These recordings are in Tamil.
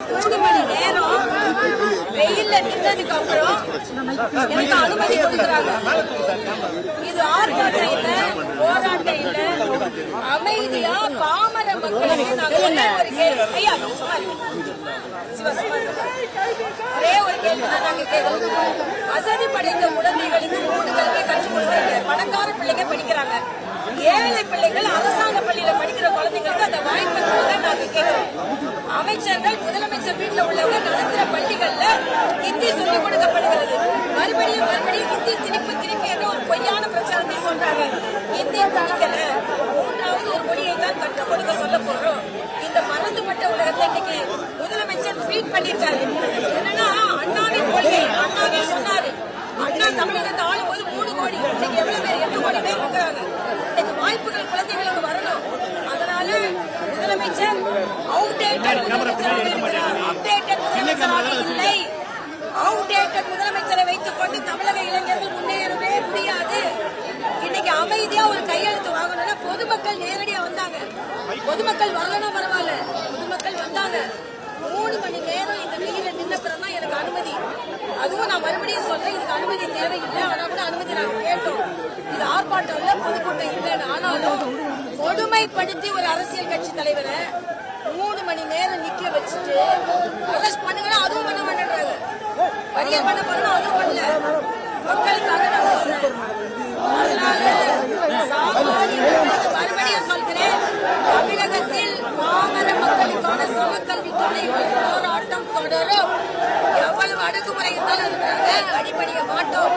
3 மணி நேரம் வெயில்ல நின்றதுக்கு அப்புறம் எனக்கு அனுமதி கொடுக்குறாங்க. இது ஆர்ப்பாட்டம் இல்ல, போராட்டம் இல்ல, அமைதியா பாமர மக்களுக்கு நாங்க ஒரு கேள்வி, ஐயா ஒரே ஒரு கேள்விதான் நாங்க கேட்கிறோம். வசதி படைத்த குழந்தைகளுக்கு 3 கல்வி கற்றுக் கொடுக்குறாங்க. பணக்கார பிள்ளைங்க படிக்கிறாங்க. ஏழை பிள்ளைகள் அரசாங்க பள்ளியில படிக்கிற குழந்தைங்களுக்கு அந்த வாய்ப்பு நாங்க கேட்கிறோம். அமைச்சர்கள், முதலமைச்சர் வீட்டுல உள்ளவங்க நடத்துற பள்ளிகள்ல ஹிந்தி சொல்லிக் கொடுக்கப்படுகிறது. மறுபடியும் ஹிந்தி திருப்பி என்ற ஒரு பொய்யான பிரச்சாரத்தை சொல்றாங்க. ஹிந்தி திணிக்கல, 3வது ஒரு மொழியை தான் கற்றுக் கொடுக்க சொல்ல போறோம். இந்த மறந்துபட்ட உலகத்தை இன்னைக்கு முதலமைச்சர் ட்வீட் பண்ணிருக்காரு. என்னன்னா, அண்ணாவின் கொள்கை, அண்ணாவே சொன்னாரு. அண்ணா தமிழகத்தை ஆளும்போது 3 கோடி, இன்னைக்கு எவ்வளவு பேர் 8 கோடி பேர் இருக்கிறாங்க. இன்னைக்கு வாய்ப்புகள் குழந்தைகளுக்கு வரணும். அதனால முதலமைச்சர் அவுடேட்டட் முதலமைச்சராக இருக்கிறார். அப்டேட்டட் முதலமைச்சராக இல்லை. அவுடேட்டட் முதலமைச்சரை வைத்துக் கொண்டு தமிழக இளைஞர்கள் முன்னேறவே முடியாது. இன்னைக்கு அமைதியா ஒரு கையெழுத்து வாங்கணும்னா பொதுமக்கள் நேரடியா வந்தாங்க. பொதுமக்கள் வரலன்னா பரவாயில்ல, பொதுமக்கள் வந்தாங்க. 3 மணி நேரம் இந்த வெயில நின்னப்புறம் தான் எனக்கு அனுமதி. அதுவும் நான் மறுபடியும் சொல்றேன், இதுக்கு அனுமதி தேவையில்லை. ஆனா கூட அனுமதி நாங்க கேட்டோம். இது ஆர்ப்பாட்டம் இல்ல, பொதுக்கூட்டம் இல்லைன்னு. ஆனாலும் கொடுமைப்படுத்தி ஒரு அரசியல் கட்சி தலைவரை 3 மணி நேரம் நிக்க வச்சுட்டு அரெஸ்ட் பண்ணுங்கன்னா அதுவும் பண்ண மாட்டேன்றாங்க. வரியல் பண்ண போறோம், அதுவும் பண்ணல. மக்களுக்காக நான் சொல்றேன். அதனால மறுபடியும் சொல்கிறேன், தமிழகத்தில் பாமர மக்களுக்கான சமக்கல்விக்கான போராட்டம் தொடரும். எவ்வளவு அடக்குமுறை இருந்தாலும் அடிப்படைய மாட்டோம்.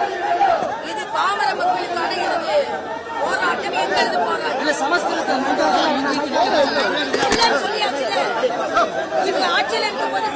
இது பாமர மக்களுக்கான எனது போராட்டம், எங்களது போராட்டம். சொல்லியாச்சு, இவங்க ஆட்சியில் இருக்கும்போது